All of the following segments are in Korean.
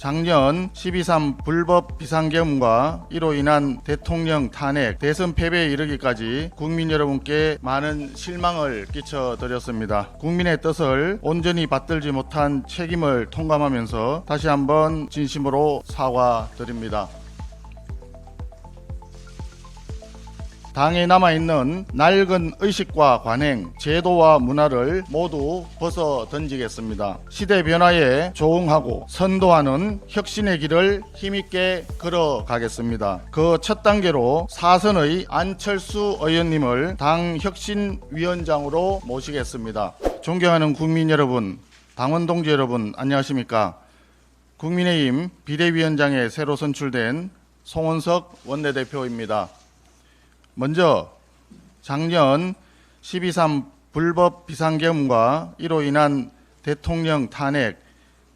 작년 12.3 불법 비상계엄과 이로 인한 대통령 탄핵, 대선 패배에 이르기까지 국민 여러분께 많은 실망을 끼쳐드렸습니다. 국민의 뜻을 온전히 받들지 못한 책임을 통감하면서 다시 한번 진심으로 사과드립니다. 당에 남아있는 낡은 의식과 관행, 제도와 문화를 모두 벗어 던지겠습니다. 시대 변화에 조응하고 선도하는 혁신의 길을 힘있게 걸어가겠습니다. 그 첫 단계로 사선의 안철수 의원님을 당 혁신위원장으로 모시겠습니다. 존경하는 국민 여러분, 당원 동지 여러분, 안녕하십니까? 국민의힘 비대위원장에 새로 선출된 송원석 원내대표입니다. 먼저 작년 12.3 불법 비상계엄과 이로 인한 대통령 탄핵,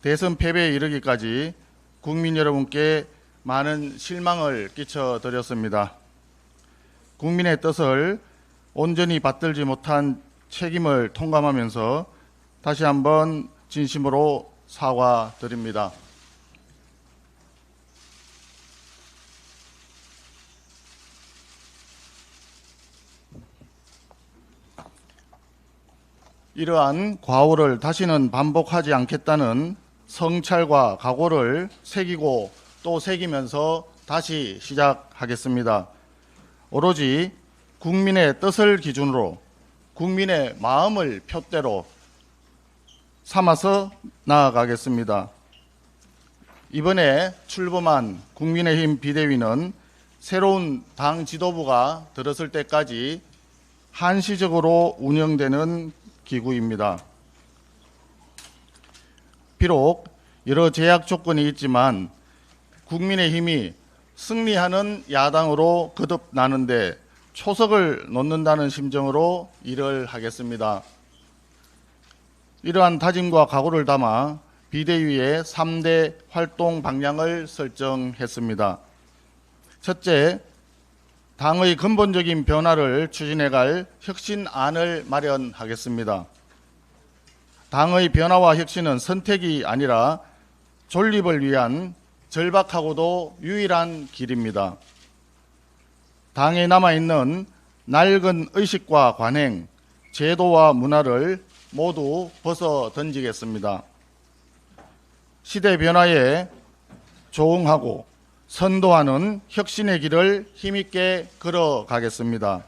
대선 패배에 이르기까지 국민 여러분께 많은 실망을 끼쳐드렸습니다. 국민의 뜻을 온전히 받들지 못한 책임을 통감하면서 다시 한번 진심으로 사과드립니다. 이러한 과오를 다시는 반복하지 않겠다는 성찰과 각오를 새기고 또 새기면서 다시 시작하겠습니다. 오로지 국민의 뜻을 기준으로 국민의 마음을 표대로 삼아서 나아가겠습니다. 이번에 출범한 국민의힘 비대위는 새로운 당 지도부가 들었을 때까지 한시적으로 운영되는 기구입니다. 비록 여러 제약 조건이 있지만 국민의힘이 승리하는 야당으로 거듭나는데 초석을 놓는다는 심정으로 일을 하겠습니다. 이러한 다짐과 각오를 담아 비대위의 3대 활동 방향을 설정했습니다. 첫째, 당의 근본적인 변화를 추진해갈 혁신안을 마련하겠습니다. 당의 변화와 혁신은 선택이 아니라 존립을 위한 절박하고도 유일한 길입니다. 당에 남아있는 낡은 의식과 관행, 제도와 문화를 모두 벗어 던지겠습니다. 시대 변화에 조응하고 선도하는 혁신의 길을 힘있게 걸어가겠습니다.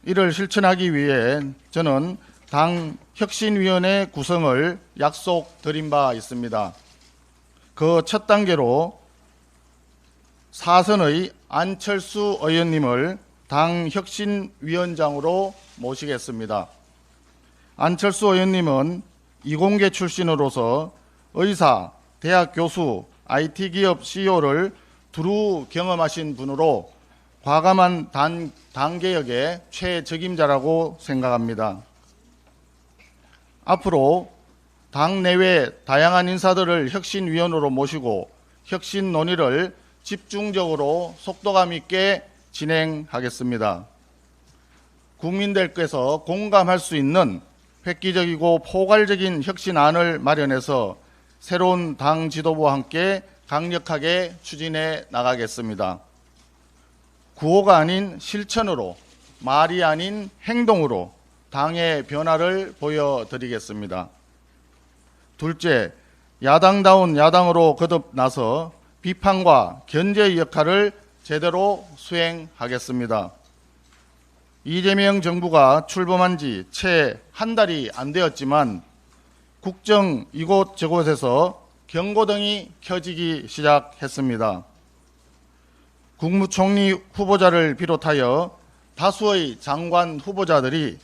이를 실천하기 위해 저는 당 혁신위원회 구성을 약속드린 바 있습니다. 그 첫 단계로 사선의 안철수 의원님을 당 혁신위원장으로 모시겠습니다. 안철수 의원님은 이공계 출신으로서 의사, 대학 교수, IT 기업 CEO를 두루 경험하신 분으로 과감한 당 개혁의 최적임자라고 생각합니다. 앞으로 당 내외 다양한 인사들을 혁신위원으로 모시고 혁신 논의를 집중적으로 속도감 있게 진행하겠습니다. 국민들께서 공감할 수 있는 획기적이고 포괄적인 혁신안을 마련해서 새로운 당 지도부와 함께 강력하게 추진해 나가겠습니다. 구호가 아닌 실천으로, 말이 아닌 행동으로 당의 변화를 보여드리겠습니다. 둘째, 야당다운 야당으로 거듭나서 비판과 견제의 역할을 제대로 수행하겠습니다. 이재명 정부가 출범한 지 채 한 달이 안 되었지만 국정 이곳저곳에서 경고등이 켜지기 시작했습니다. 국무총리 후보자를 비롯하여 다수의 장관 후보자들이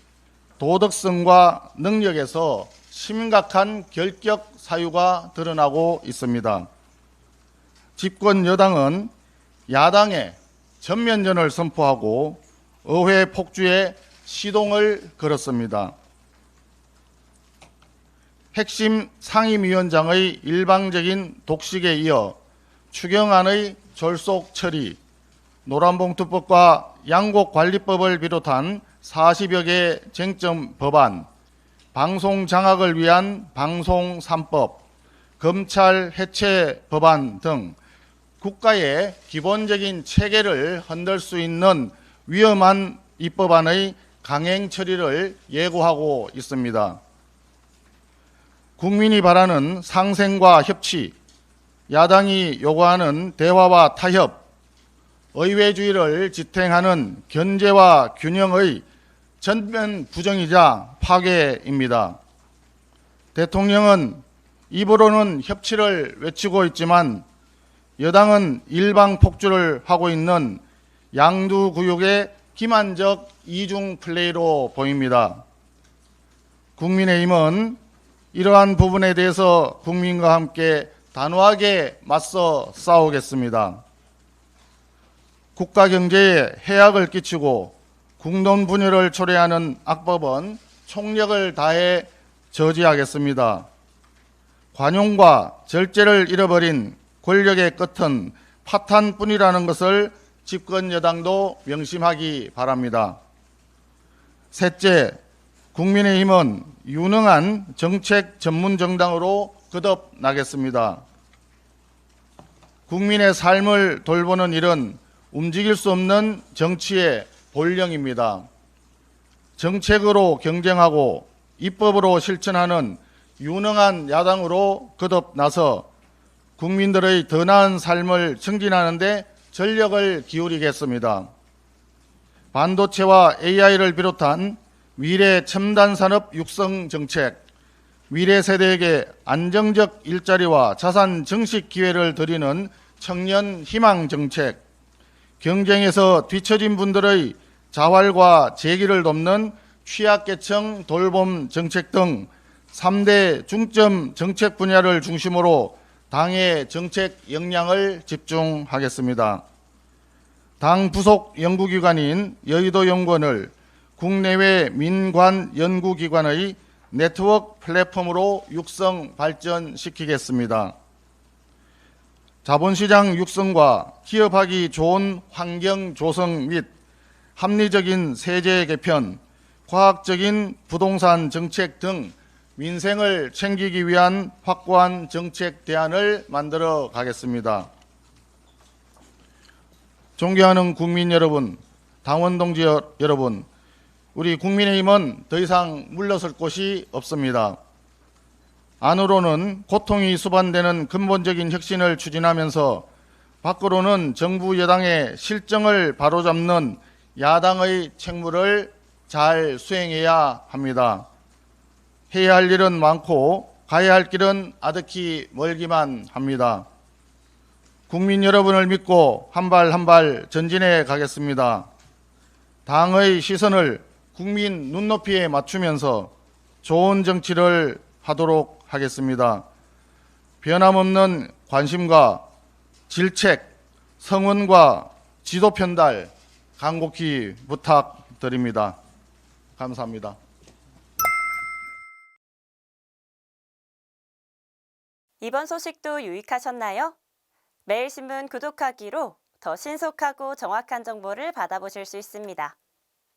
도덕성과 능력에서 심각한 결격 사유가 드러나고 있습니다. 집권 여당은 야당의 전면전을 선포하고 의회 폭주에 시동을 걸었습니다. 핵심 상임위원장의 일방적인 독식에 이어 추경안의 졸속 처리, 노란봉투법과 양곡관리법을 비롯한 40여 개 쟁점 법안, 방송 장악을 위한 방송 3법, 검찰 해체 법안 등 국가의 기본적인 체계를 흔들 수 있는 위험한 입법안의 강행 처리를 예고하고 있습니다. 국민이 바라는 상생과 협치, 야당이 요구하는 대화와 타협, 의회주의를 지탱하는 견제와 균형의 전면 부정이자 파괴입니다. 대통령은 입으로는 협치를 외치고 있지만 여당은 일방폭주를 하고 있는 양두구육의 기만적 이중 플레이로 보입니다. 국민의힘은 이러한 부분에 대해서 국민과 함께 단호하게 맞서 싸우겠습니다. 국가 경제에 해악을 끼치고 국론 분열을 초래하는 악법은 총력을 다해 저지하겠습니다. 관용과 절제를 잃어버린 권력의 끝은 파탄뿐이라는 것을 집권 여당도 명심하기 바랍니다. 셋째, 국민의힘은 유능한 정책 전문 정당으로 거듭나겠습니다. 국민의 삶을 돌보는 일은 움직일 수 없는 정치의 본령입니다. 정책으로 경쟁하고 입법으로 실천하는 유능한 야당으로 거듭나서 국민들의 더 나은 삶을 증진하는 데 전력을 기울이겠습니다. 반도체와 AI를 비롯한 미래 첨단 산업 육성 정책, 미래 세대에게 안정적 일자리와 자산 증식 기회를 드리는 청년 희망 정책, 경쟁에서 뒤처진 분들의 자활과 재기를 돕는 취약계층 돌봄 정책 등 3대 중점 정책 분야를 중심으로 당의 정책 역량을 집중하겠습니다. 당 부속 연구기관인 여의도연구원을 국내외 민관 연구기관의 네트워크 플랫폼으로 육성 발전시키겠습니다. 자본시장 육성과 기업하기 좋은 환경 조성 및 합리적인 세제 개편, 과학적인 부동산 정책 등 민생을 챙기기 위한 확고한 정책 대안을 만들어 가겠습니다. 존경하는 국민 여러분, 당원 동지 여러분, 우리 국민의힘은 더 이상 물러설 곳이 없습니다. 안으로는 고통이 수반되는 근본적인 혁신을 추진하면서 밖으로는 정부 여당의 실정을 바로잡는 야당의 책무를 잘 수행해야 합니다. 해야 할 일은 많고 가야 할 길은 아득히 멀기만 합니다. 국민 여러분을 믿고 한 발 한 발 전진해 가겠습니다. 당의 시선을 국민 눈높이에 맞추면서 좋은 정치를 하도록 하겠습니다. 변함없는 관심과 질책, 성원과 지도 편달 간곡히 부탁드립니다. 감사합니다. 이번 소식도 유익하셨나요? 매일신문 구독하기로 더 신속하고 정확한 정보를 받아보실 수 있습니다.